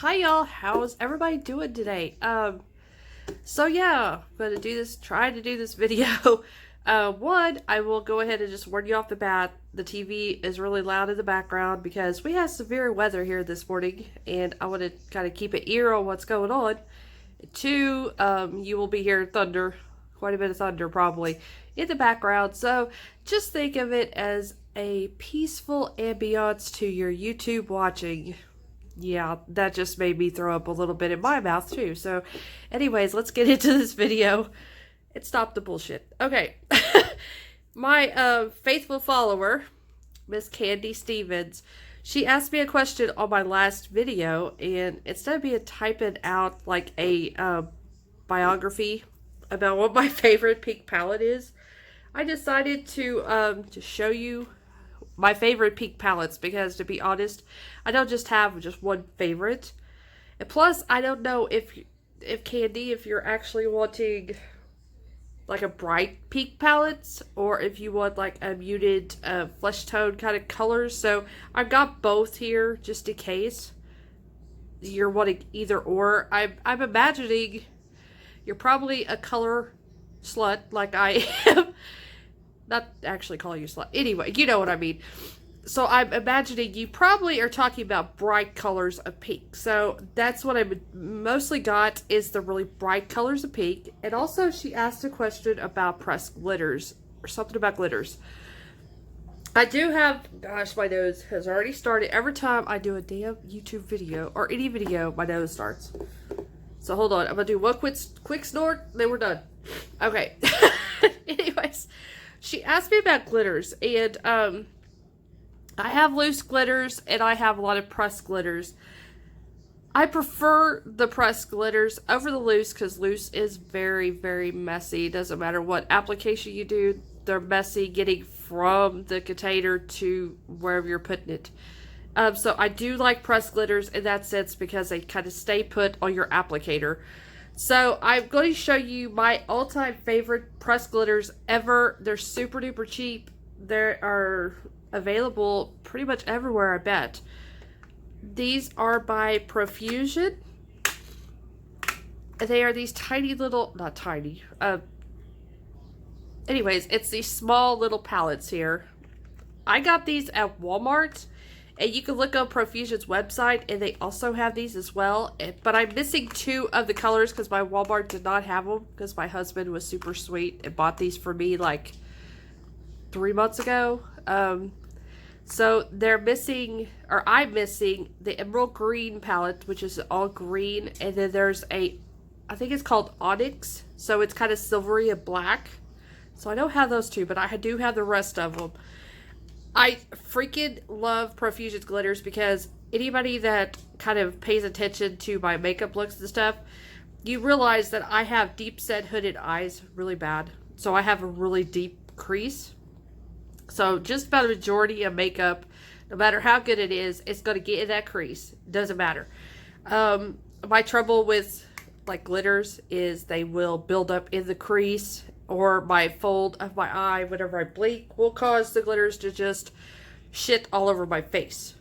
Hi y'all, how's everybody doing today? So yeah, I'm gonna try to do this video. One, I will go ahead and just warn you off the bat, the TV is really loud in the background because we have severe weather here this morning, and I want to kind of keep an ear on what's going on. Two, you will be hearing thunder, quite a bit of thunder probably, in the background, so just think of it as a peaceful ambiance to your YouTube watching. Yeah, that just made me throw up a little bit in my mouth too. So anyways, let's get into this video and stop the bullshit. Okay. My faithful follower, Miss Kandy Stevens, she asked me a question on my last video, and instead of me typing out like a biography about what my favorite pink palette is, I decided to show you my favorite pink palettes, because to be honest, I don't just have just one favorite. And plus, I don't know if Kandy, if you're actually wanting like a bright pink palette, or if you want like a muted flesh tone kind of colors. So I've got both here just in case you're wanting either or. I'm imagining you're probably a color slut like I am. Not actually calling you slut. Anyway, you know what I mean. So I'm imagining you probably are talking about bright colors of pink. So that's what I mostly got, is the really bright colors of pink. And also she asked a question about pressed glitters, or something about glitters. I do have, gosh, my nose has already started. Every time I do a damn YouTube video, or any video, my nose starts. So hold on, I'm going to do one quick snort, then we're done. Okay. Anyways. She asked me about glitters, and I have loose glitters and I have a lot of pressed glitters. I prefer the pressed glitters over the loose because loose is very, very messy. Doesn't matter what application you do, they're messy getting from the container to wherever you're putting it. So I do like pressed glitters in that sense because they kind of stay put on your applicator. So I'm going to show you my all-time favorite pressed glitters ever. They're super duper cheap. They are available pretty much everywhere, I bet. These are by Profusion. They are these tiny little, not tiny, anyways, it's these small little palettes here. I got these at Walmart. And you can look on Profusion's website, and they also have these as well. But I'm missing two of the colors because my Walmart did not have them, because my husband was super sweet and bought these for me like 3 months ago. So they're missing, or I'm missing, the emerald green palette, which is all green. And then there's I think it's called Onyx. So it's kind of silvery and black. So I don't have those two, but I do have the rest of them. I freaking love Profusion's glitters because anybody that kind of pays attention to my makeup looks and stuff, you realize that I have deep set hooded eyes really bad. So I have a really deep crease. So just about a majority of makeup, no matter how good it is, it's going to get in that crease. Doesn't matter. My trouble with like glitters is they will build up in the crease, or my fold of my eye whenever I blink will cause the glitters to just shit all over my face.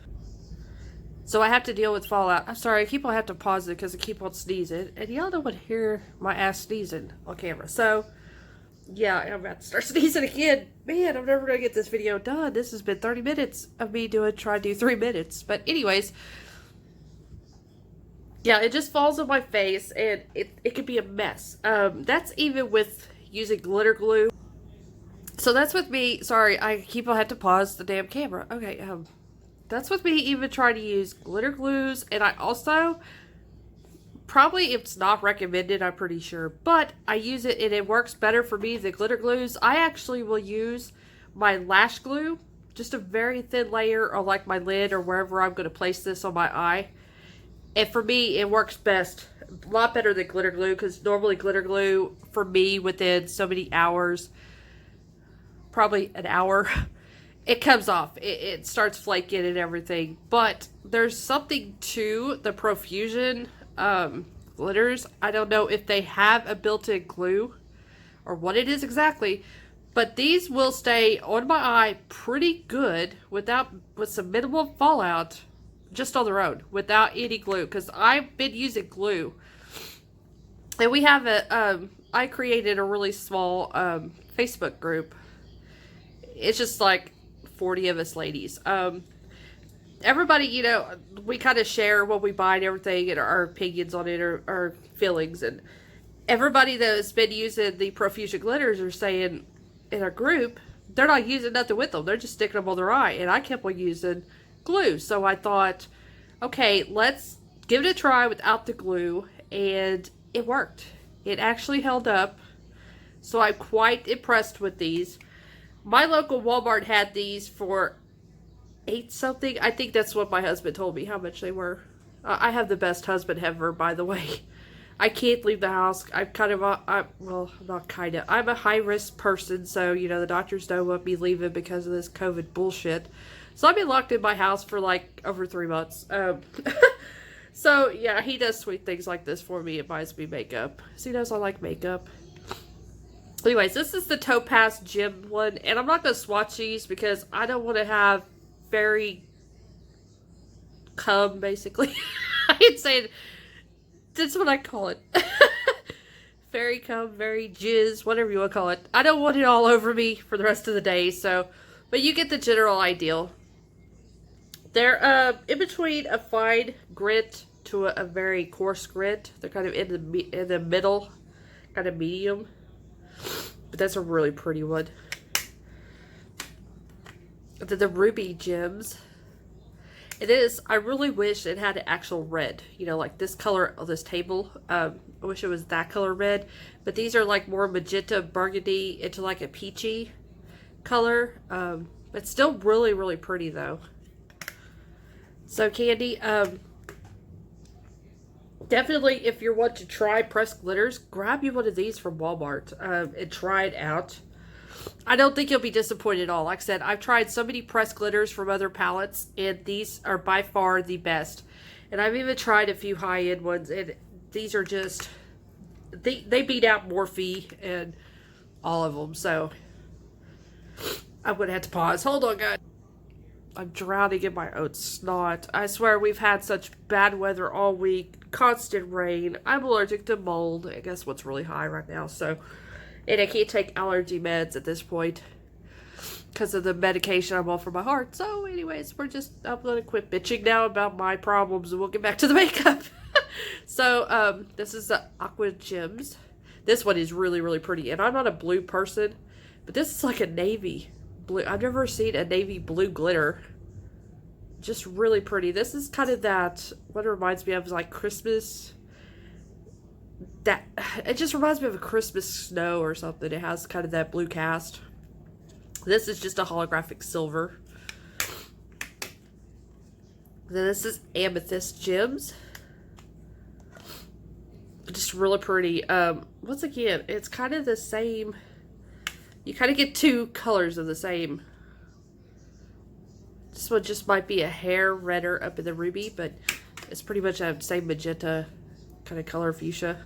So I have to deal with fallout. I'm sorry, I keep on having to pause it because I keep on sneezing. And y'all don't want to hear my ass sneezing on camera. So, yeah, I'm about to start sneezing again. Man, I'm never going to get this video done. This has been 30 minutes of me trying to do 3 minutes. But anyways, yeah, it just falls on my face and it could be a mess. That's even with using glitter glue. So that's with me. Sorry, I keep on having to pause the damn camera. Okay, that's with me even trying to use glitter glues. And I also, probably it's not recommended, I'm pretty sure, but I use it and it works better for me than glitter glues. I actually will use my lash glue, just a very thin layer on like my lid or wherever I'm going to place this on my eye. And for me, it works best. A lot better than glitter glue, because normally glitter glue for me within so many hours, probably an hour, it comes off. It starts flaking and everything. But there's something to the Profusion glitters. I don't know if they have a built-in glue or what it is exactly, but these will stay on my eye pretty good with some minimal fallout just on their own without any glue, because I've been using glue. And we have I created a really small Facebook group. It's just like 40 of us ladies. Everybody, you know, we kind of share what we buy and everything, and our opinions on it, or our feelings. And everybody that's been using the Profusion glitters are saying in our group, they're not using nothing with them. They're just sticking them on their eye. And I kept on using glue. So I thought, okay, let's give it a try without the glue. And it worked. It actually held up. So I'm quite impressed with these. My local Walmart had these for $8 something. I think that's what my husband told me how much they were. I have the best husband ever, by the way. I can't leave the house. I'm kind of well, not kind of. I'm a high risk person, so you know the doctors don't want me leaving because of this COVID bullshit. So I've been locked in my house for like over 3 months. So yeah, he does sweet things like this for me. It buys me makeup. So he knows I like makeup. Anyways, this is the Topaz Gem one, and I'm not gonna swatch these because I don't want to have very cum, basically. I ain't saying, that's what I call it. Very cum, very jizz, whatever you want to call it. I don't want it all over me for the rest of the day, so, but you get the general idea. They're in between a fine grit to a very coarse grit. They're kind of in the middle, kind of medium. But that's a really pretty one. The ruby gems. It is. I really wish it had an actual red. You know, like this color of this table. I wish it was that color red. But these are like more magenta burgundy into like a peachy color. It's still really, really pretty though. So Kandy, definitely if you're wanting to try pressed glitters, grab you one of these from Walmart and try it out. I don't think you'll be disappointed at all. Like I said, I've tried so many pressed glitters from other palettes, and these are by far the best. And I've even tried a few high-end ones, and these are just, they beat out Morphe and all of them. So I'm going to have to pause. Hold on, guys. I'm drowning in my own snot. I swear we've had such bad weather all week. Constant rain. I'm allergic to mold. I guess what's really high right now. So, and I can't take allergy meds at this point because of the medication I'm on for my heart. So anyways, I'm going to quit bitching now about my problems and we'll get back to the makeup. So, this is the Aqua Gems. This one is really, really pretty. And I'm not a blue person, but this is like a navy blue. I've never seen a navy blue glitter. Just really pretty. This is kind of that, what it reminds me of is like Christmas. It just reminds me of a Christmas snow or something. It has kind of that blue cast. This is just a holographic silver. Then this is Amethyst Gems. Just really pretty. Once again, it's kind of the same. You kind of get two colors of the same. This one just might be a hair redder up in the ruby, but it's pretty much the same magenta kind of color fuchsia.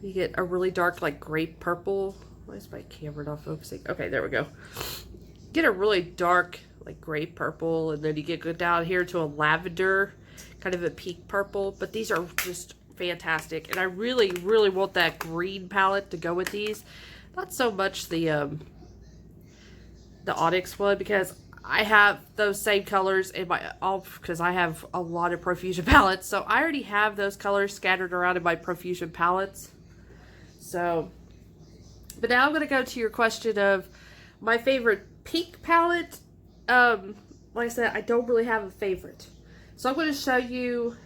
You get a really dark, like grape purple. Why is my camera not focusing? Okay, there we go. Get a really dark, like grape purple, and then you go down here to a lavender, kind of a peak purple. But these are just fantastic, and I really, really want that green palette to go with these. Not so much the Onyx one, because I have those same colors in my because I have a lot of Profusion palettes, so I already have those colors scattered around in my Profusion palettes. So, but now I'm going to go to your question of my favorite pink palette. Like I said, I don't really have a favorite, so I'm going to show you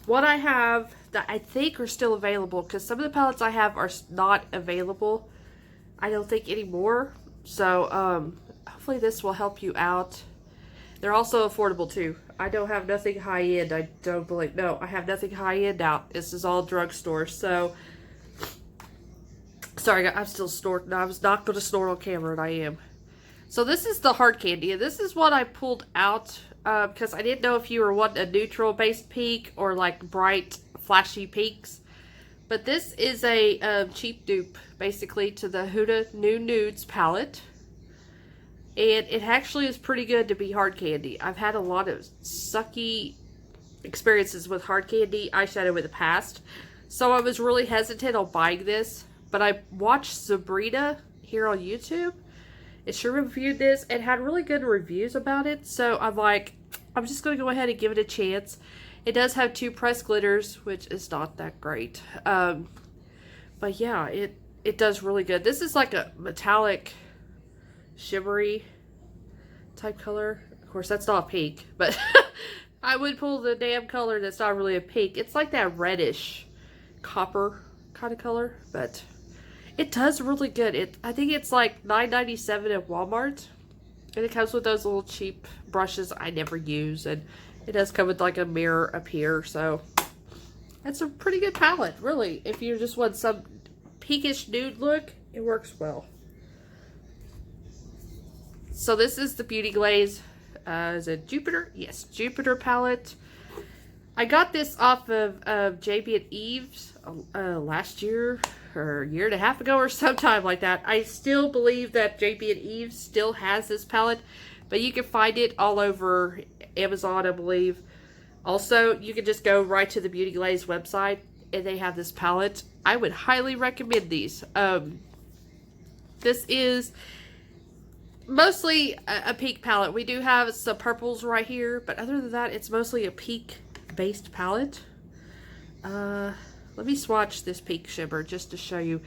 what I have that I think are still available, because some of the palettes I have are not available, I don't think, anymore. So hopefully this will help you out. They're also affordable too. I don't have nothing high end. I don't believe. No, I have nothing high end out. This is all drugstore. So sorry, I'm still snorting. I was not going to snort on camera, and I am. So this is the Hard Candy, and this is what I pulled out because I didn't know if you were wanting a neutral based pink or like bright flashy pinks. But this is a cheap dupe, basically, to the Huda New Nudes palette. And it actually is pretty good to be hard candy. I've had a lot of sucky experiences with hard candy eyeshadow in the past. So I was really hesitant on buying this. But I watched Sabrina here on YouTube. And she reviewed this and had really good reviews about it. So I'm like, I'm just going to go ahead and give it a chance. It does have 2 pressed glitters, which is not that great. But yeah, it does really good. This is like a metallic, shimmery type color. Of course, that's not pink, but I would pull the damn color that's not really a pink. It's like that reddish copper kind of color, but it does really good. I think it's like $9.97 at Walmart. And it comes with those little cheap brushes I never use. And it does come with like a mirror up here. So that's a pretty good palette, really. If you just want some pinkish nude look, it works well. So this is the Beauty Glaze. Is it Jupiter? Yes, Jupiter palette. I got this off of JB and Eve's last year or a year and a half ago or sometime like that. I still believe that JB and Eve's still has this palette, but you can find it all over Amazon, I believe. Also, you can just go right to the Beauty Glaze website and they have this palette. I would highly recommend these. This is mostly a pink palette. We do have some purples right here, but other than that, it's mostly a pink based palette. Let me swatch this pink shimmer just to show you.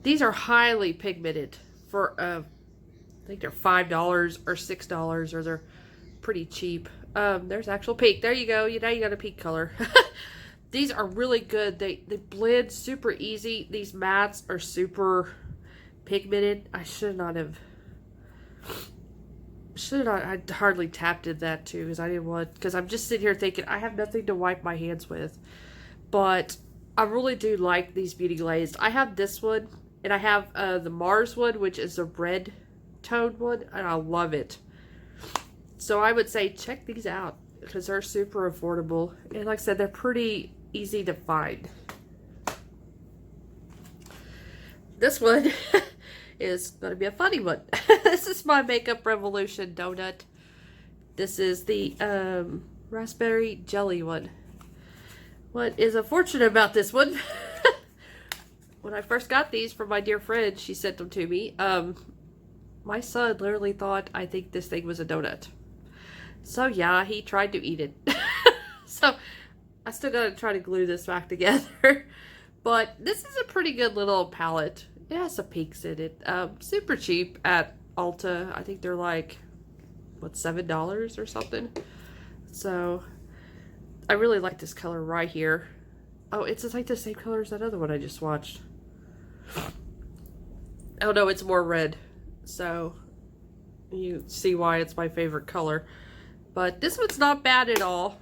These are highly pigmented for I think they're $5 or $6, or they're pretty cheap. There's actual pink. There you go. Now you got a pink color. These are really good. They blend super easy. These mattes are super pigmented. I hardly tapped in that too because I'm just sitting here thinking I have nothing to wipe my hands with. But I really do like these Beauty Glazed. I have this one and I have the Mars one, which is a red toned one, and I love it. So I would say check these out because they're super affordable. And like I said, they're pretty easy to find. This one is going to be a funny one. This is my Makeup Revolution donut. This is the raspberry jelly one. What is unfortunate about this one, when I first got these from my dear friend, she sent them to me. My son literally thought I think this thing was a donut. So yeah, he tried to eat it. So I still gotta try to glue this back together. But this is a pretty good little palette. It has some pinks in it. Super cheap at Ulta. I think they're like, what, $7 or something. So I really like this color right here. Oh, it's just like the same color as that other one I just watched. Oh no, it's more red. So you see why it's my favorite color. But this one's not bad at all.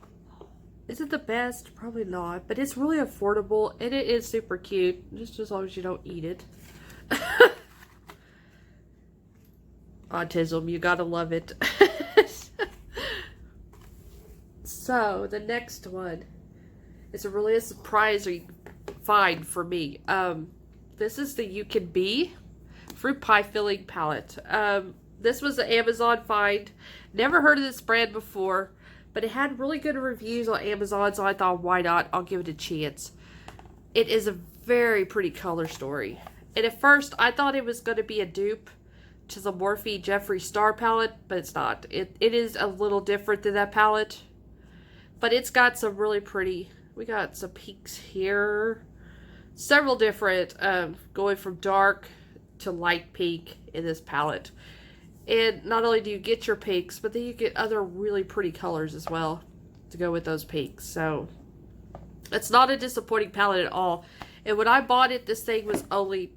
Is it the best? Probably not. But it's really affordable and it is super cute. Just as long as you don't eat it. Autism, you gotta love it. So the next one is really a surprising find for me. This is the You Can Be fruit pie filling palette. This was an Amazon find. Never heard of this brand before, but it had really good reviews on Amazon, so I thought, why not? I'll give it a chance. It is a very pretty color story. And at first, I thought it was going to be a dupe to the Morphe Jeffree Star palette, but it's not. It is a little different than that palette. But it's got some really pretty, we got some pinks here. Several different, going from dark to light pink in this palette. And not only do you get your pinks, but then you get other really pretty colors as well to go with those pinks. So it's not a disappointing palette at all. And when I bought it, this thing was only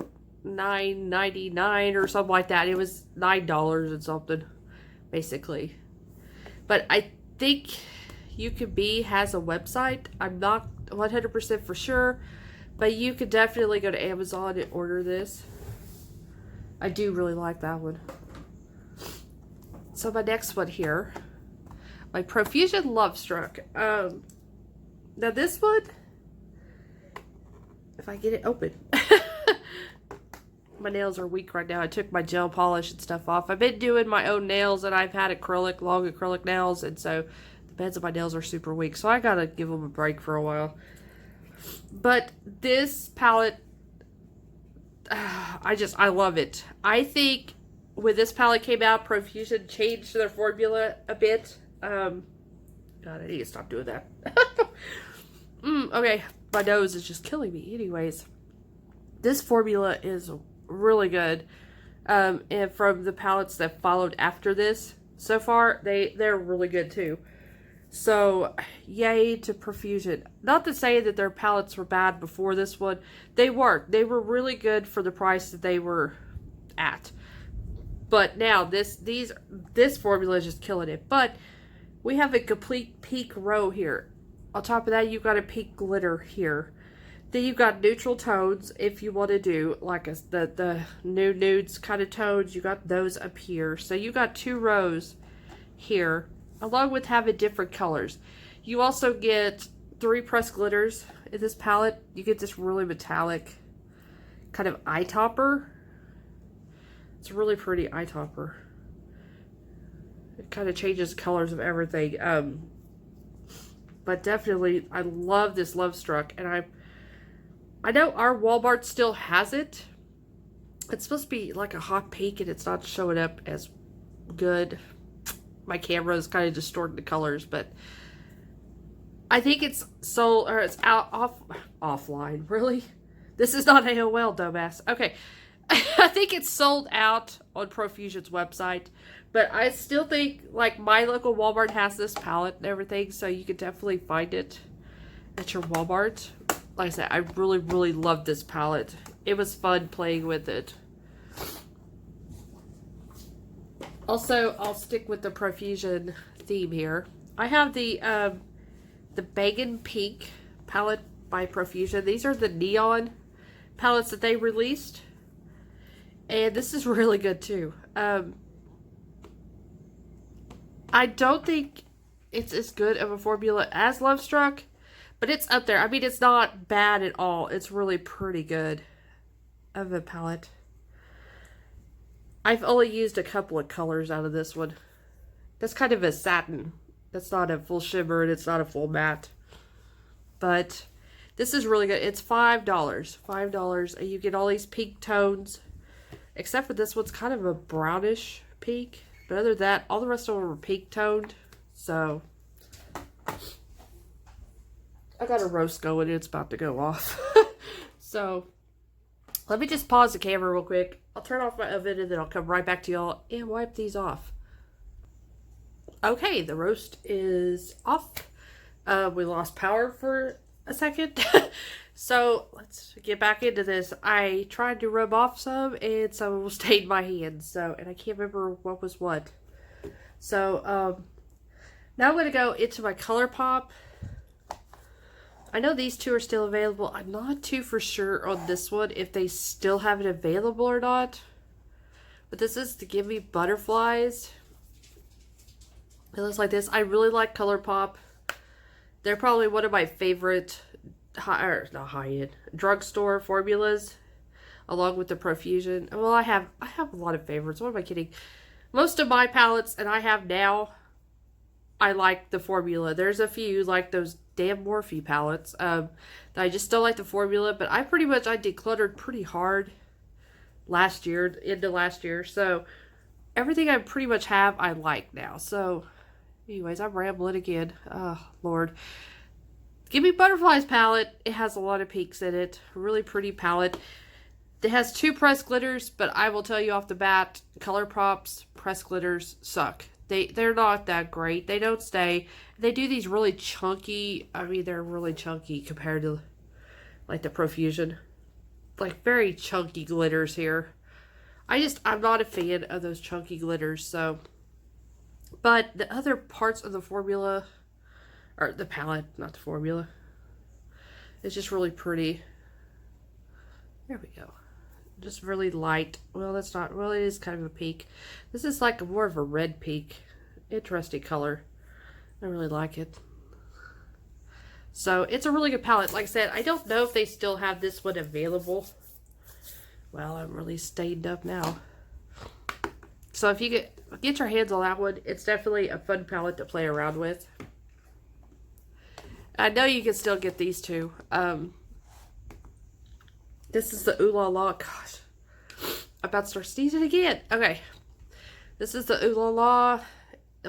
$9.99 or something like that. It was $9 and something, basically. But I think You Can Be has a website. I'm not 100% for sure, but you could definitely go to Amazon and order this. I do really like that one. So my next one here, my Profusion Love Struck. Now this one, if I get it open. My nails are weak right now. I took my gel polish and stuff off. I've been doing my own nails and I've had long acrylic nails, and so The beds of my nails are super weak, so I gotta give them a break for a while. But this palette, I love it. I think when this palette came out, Profusion changed their formula a bit. God, I need to stop doing that. Okay, my nose is just killing me. Anyways, this formula is really good. And from the palettes that followed after this, so far, they're really good too. So, yay to Profusion. Not to say that their palettes were bad before this one. They weren't. They were really good for the price that they were at. But now, this formula is just killing it. But we have a complete pink row here. On top of that, you've got a pink glitter here. Then you've got neutral tones if you want to do like the nudes kind of tones. You got those up here. So you got 2 rows here, along with having different colors. You also get 3 pressed glitters in this palette. You get this really metallic kind of eye topper. It's a really pretty eye topper. It kind of changes the colors of everything. But definitely, I love this Love Struck, and I know our Walmart still has it. It's supposed to be like a hot pink, and it's not showing up as good. My camera is kind of distorting the colors, but I think it's sold, or it's offline. Really? This is not AOL, dumbass. Okay. I think it's sold out on Profusion's website, but I still think like my local Walmart has this palette and everything, so you can definitely find it at your Walmart. Like I said, I really, really love this palette. It was fun playing with it. Also, I'll stick with the Profusion theme here. I have the Bangin' Pink palette by Profusion. These are the neon palettes that they released. And this is really good too. I don't think it's as good of a formula as Love Struck, but it's up there. I mean, it's not bad at all. It's really pretty good of a palette. I've only used a couple of colors out of this one. That's kind of a satin. That's not a full shimmer and it's not a full matte. But this is really good. It's $5. $5. And you get all these pink tones. Except for this one's kind of a brownish pink. But other than that, all the rest of them are pink toned. So, I got a roast going. It's about to go off. So, let me just pause the camera real quick. I'll turn off my oven and then I'll come right back to y'all and wipe these off. Okay, the roast is off. We lost power for a second. So, let's get back into this. I tried to rub off some, and some stained my hands. So, and I can't remember what was what. So, now I'm going to go into my ColourPop. I know these 2 are still available. I'm not too for sure on this one, if they still have it available or not. But this is to Give Me Butterflies. It looks like this. I really like ColourPop. They're probably one of my favorite not high-end drugstore formulas, along with the Profusion. Well, I have a lot of favorites. What am I kidding? Most of my palettes, and I have now, I like the formula. There's a few, like those damn Morphe palettes, that I just don't like the formula, but I decluttered pretty hard into last year, so everything I pretty much have, I like now. So, anyways, I'm rambling again. Oh, Lord. Give Me Butterflies palette. It has a lot of peaks in it. A really pretty palette. It has 2 pressed glitters, but I will tell you off the bat, ColourPop's pressed glitters suck. They're not that great. They don't stay. They do these really chunky, I mean, they're really chunky compared to, like, the Profusion. Like, very chunky glitters here. I'm not a fan of those chunky glitters, so. But the other parts of the formula, or the palette, not the formula, it's just really pretty. There we go. Just really light. Well, that's not, well, it is kind of a pink. This is like more of a red pink. Interesting color. I really like it. So, it's a really good palette. Like I said, I don't know if they still have this one available. Well, I'm really stained up now. So, if you get your hands on that one, it's definitely a fun palette to play around with. I know you can still get these two. This is the Ooh La La. Gosh, I'm about to start sneezing again. Okay, this is the Ooh La La.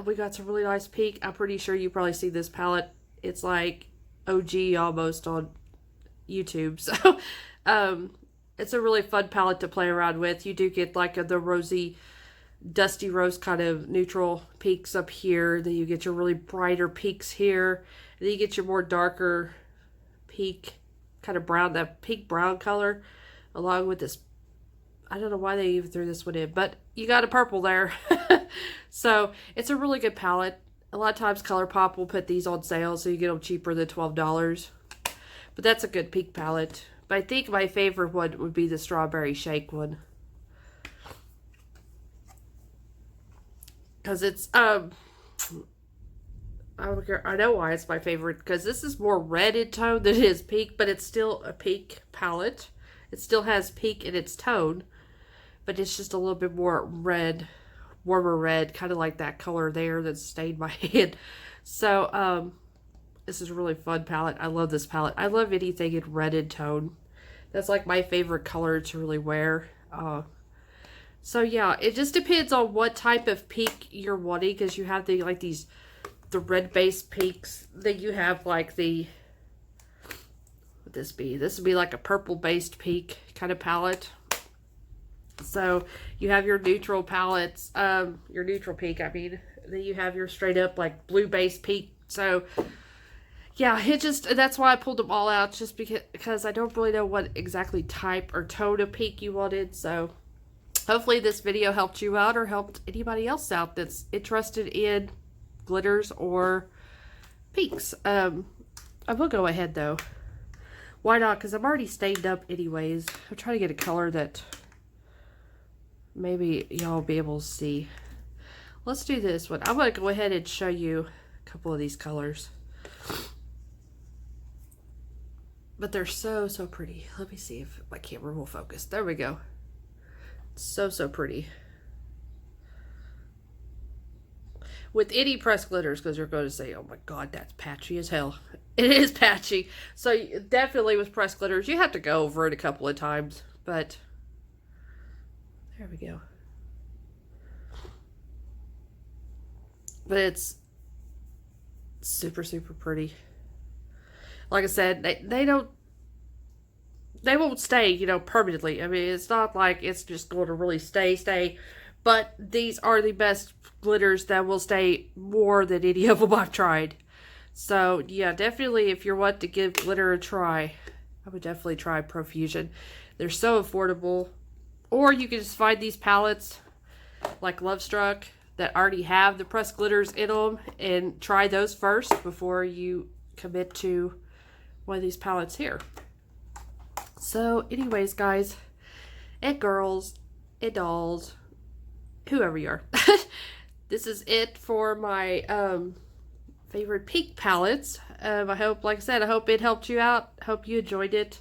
We got some really nice pink. I'm pretty sure you probably see this palette. It's like OG almost on YouTube. So, it's a really fun palette to play around with. You do get like the rosy, dusty rose kind of neutral peaks up here. Then you get your really brighter peaks here. And then you get your more darker peak, kind of brown, that pink brown color, along with this. I don't know why they even threw this one in, but you got a purple there. So it's a really good palette. A lot of times ColourPop will put these on sale, so you get them cheaper than $12. But that's a good pink palette. But I think my favorite one would be the Strawberry Shake one. Because it's, I know why it's my favorite. Because this is more red in tone than it is pink, but it's still a pink palette. It still has pink in its tone, but it's just a little bit more red, warmer red, kind of like that color there that stained my hand. So, this is a really fun palette. I love this palette. I love anything in red in tone. That's like my favorite color to really wear. So yeah, it just depends on what type of pink you're wanting, because you have the red base pinks. Then you have like the, what would this be? This would be like a purple based pink kind of palette. So you have your neutral palettes, your neutral pink, I mean. Then you have your straight up like blue based pink. So yeah, that's why I pulled them all out, just because I don't really know what exactly type or tone of pink you wanted. So hopefully this video helped you out or helped anybody else out that's interested in glitters or pinks. I will go ahead though. Why not? Because I'm already stained up anyways. I'm trying to get a color that maybe y'all will be able to see. Let's do this one. I'm going to go ahead and show you a couple of these colors. But they're so, so pretty. Let me see if my camera will focus. There we go. So, so pretty. With any pressed glitters, because you're going to say, oh my god, that's patchy as hell. It is patchy. So definitely with pressed glitters, you have to go over it a couple of times. But there we go. But it's super, super pretty. Like I said, they won't stay, you know, permanently. I mean, it's not like it's just going to really stay. But these are the best glitters that will stay more than any of them I've tried. So, yeah, definitely if you're wanting to give glitter a try, I would definitely try Profusion. They're so affordable. Or you can just find these palettes like Lovestruck that already have the pressed glitters in them and try those first before you commit to one of these palettes here. So anyways, guys and girls and dolls, whoever you are, this is it for my favorite pink palettes. I hope, like I said, I hope it helped you out. Hope you enjoyed it.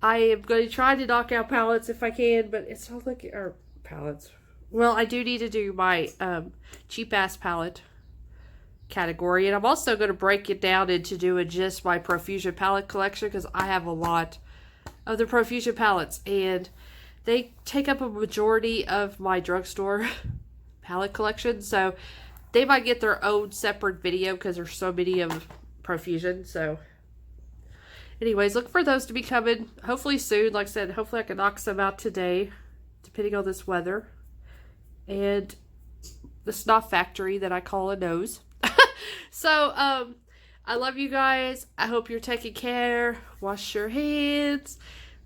I am going to try to knock out palettes if I can, but it's not like, or palettes. Well, I do need to do my cheap ass palette category, and I'm also going to break it down into doing just my Profusion palette collection, because I have a lot of the Profusion palettes and they take up a majority of my drugstore palette collection, so they might get their own separate video because there's so many of Profusion. So anyways, look for those to be coming hopefully soon. Like I said, hopefully I can knock some out today, depending on this weather and the snuff factory that I call a nose. So, I love you guys. I hope you're taking care. Wash your hands.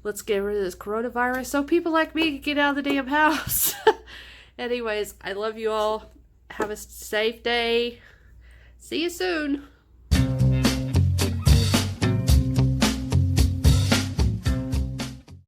Let's get rid of this coronavirus so people like me can get out of the damn house. Anyways, I love you all. Have a safe day. See you soon.